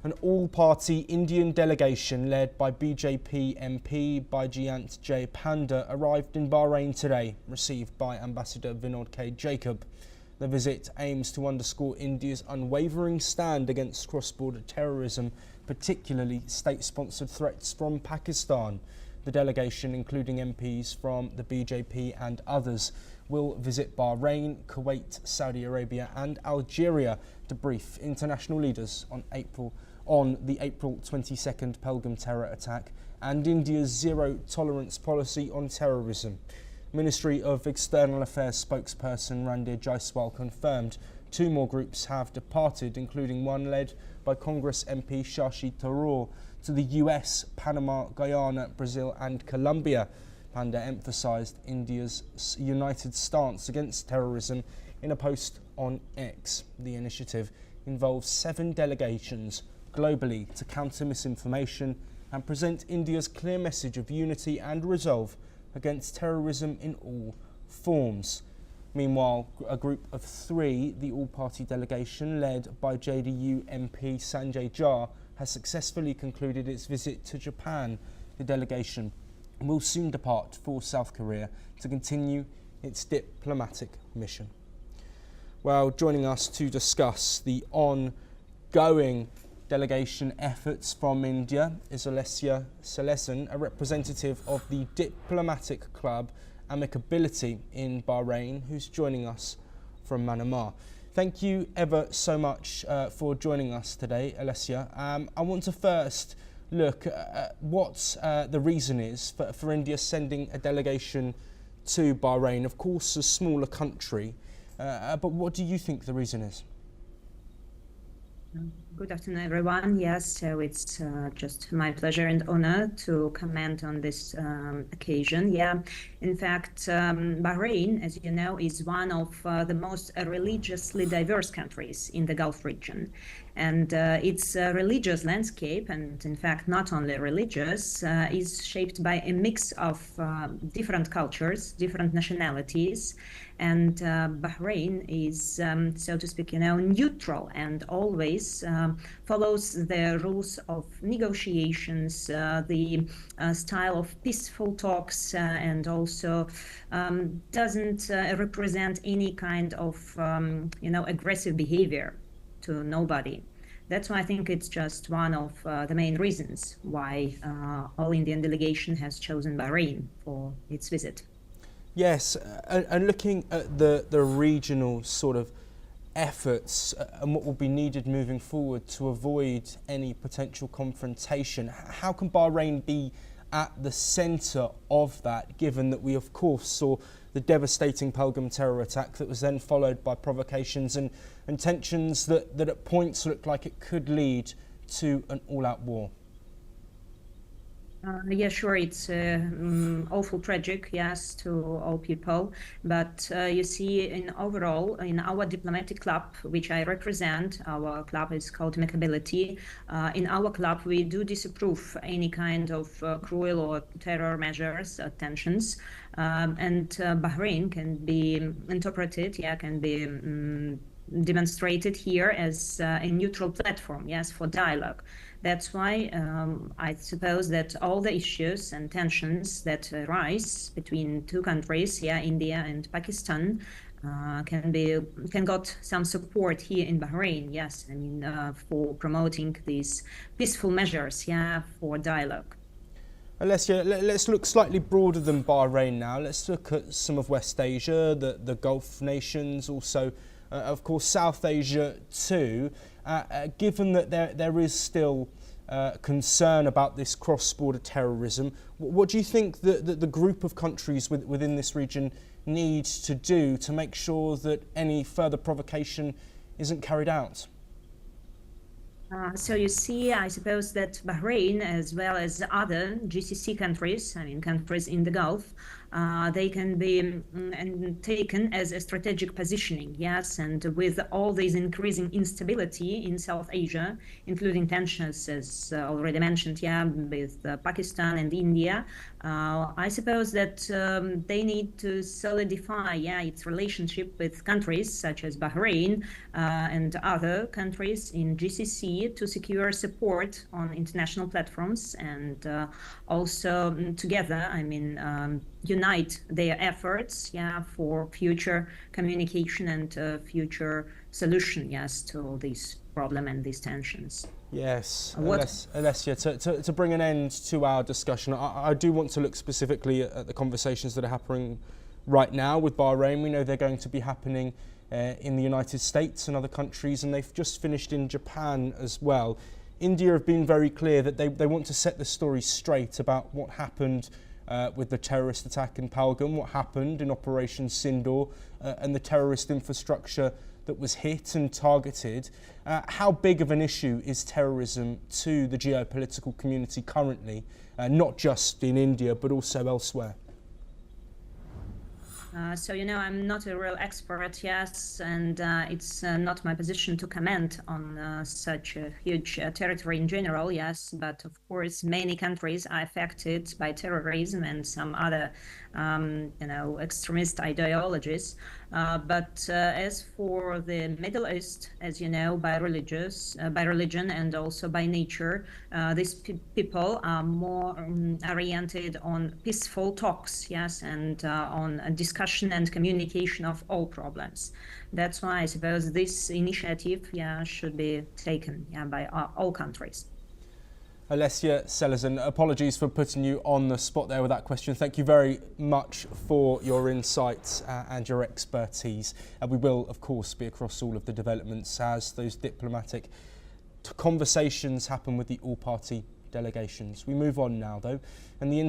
An all-party Indian delegation led by BJP MP Baijayant Panda arrived in Bahrain today, received by Ambassador Vinod K. Jacob. The visit aims to underscore India's unwavering stand against cross-border terrorism, particularly state-sponsored threats from Pakistan. The delegation, including MPs from the BJP and others, will visit Bahrain, Kuwait, Saudi Arabia and Algeria to brief international leaders on the April 22nd Pahalgam terror attack and India's zero-tolerance policy on terrorism. Ministry of External Affairs spokesperson Randir Jaiswal confirmed 2 more groups have departed, including one led by Congress MP Shashi Tharoor to the US, Panama, Guyana, Brazil and Colombia. Panda emphasised India's united stance against terrorism in a post on X. The initiative involves 7 delegations globally to counter misinformation and present India's clear message of unity and resolve against terrorism in all forms. Meanwhile, a group of 3, the all-party delegation led by JDU MP Sanjay Jha, has successfully concluded its visit to Japan. The delegation will soon depart for South Korea to continue its diplomatic mission. Well, joining us to discuss the ongoing delegation efforts from India is Alessia Selesan, a representative of the diplomatic club Amicability in Bahrain, who's joining us from Manama. Thank you ever so much for joining us today, Alessia. I want to first look at what the reason is for India sending a delegation to Bahrain. Of course, a smaller country, but what do you think the reason is? Good afternoon, everyone. Yes, so it's just my pleasure and honor to comment on this occasion. Yeah, in fact, Bahrain, as you know, is one of the most religiously diverse countries in the Gulf region. And its religious landscape, and in fact not only religious, is shaped by a mix of different cultures, different nationalities, and Bahrain is, so to speak, neutral and always follows the rules of negotiations, the style of peaceful talks, and also doesn't represent any kind of, aggressive behavior to nobody. That's why I think it's just one of the main reasons why All Indian delegation has chosen Bahrain for its visit. Yes, and looking at the regional sort of efforts and what will be needed moving forward to avoid any potential confrontation, how can Bahrain be at the centre of that, given that we of course saw the devastating Pahalgam terror attack that was then followed by provocations and tensions that at points looked like it could lead to an all-out war? Yeah, sure, it's awful tragic, yes, to all people. But you see, in overall, in our diplomatic club, which I represent, our club is called Amicability. In our club, we do disapprove any kind of cruel or terror measures, tensions. And Bahrain can be interpreted, can be demonstrated here as a neutral platform, yes, for dialogue. That's why I suppose that all the issues and tensions that arise between 2 countries, India and Pakistan, can got some support here in Bahrain. Yes, I mean for promoting these peaceful measures, for dialogue. Alessia, let's look slightly broader than Bahrain now. Let's look at some of West Asia, the Gulf nations, also of course South Asia too. Given that there is still concern about this cross-border terrorism, what do you think that the group of countries within this region need to do to make sure that any further provocation isn't carried out? So you see, I suppose that Bahrain, as well as other GCC countries, countries in the Gulf, they can be taken as a strategic positioning, yes, and with all this increasing instability in South Asia, including tensions, as already mentioned, yeah, with Pakistan and India, I suppose that they need to solidify, yeah, its relationship with countries such as Bahrain and other countries in GCC to secure support on international platforms, and also together, I mean, unite their efforts, yeah, for future communication and future solution, yes, to this problem and these tensions. Yes, Alessia, to bring an end to our discussion, I do want to look specifically at the conversations that are happening right now with Bahrain. We know they're going to be happening in the United States and other countries, and they've just finished in Japan as well. India have been very clear that they want to set the story straight about what happened with the terrorist attack in Pahalgam, what happened in Operation Sindoor, and the terrorist infrastructure that was hit and targeted. How big of an issue is terrorism to the geopolitical community currently, not just in India, but also elsewhere? So, you know, I'm not a real expert, yes, and it's not my position to comment on such a huge territory in general, yes, but of course many countries are affected by terrorism and some other, you know, extremist ideologies. But as for the Middle East, as you know, by religion and also by nature, these people are more oriented on peaceful talks, yes, and on a discussion and communication of all problems. That's why I suppose this initiative, yeah, should be taken, yeah, by all countries. Alessia Selezan, apologies for putting you on the spot there with that question. Thank you very much for your insights and your expertise. We will, of course, be across all of the developments as those diplomatic conversations happen with the all-party delegations. We move on now, though, and the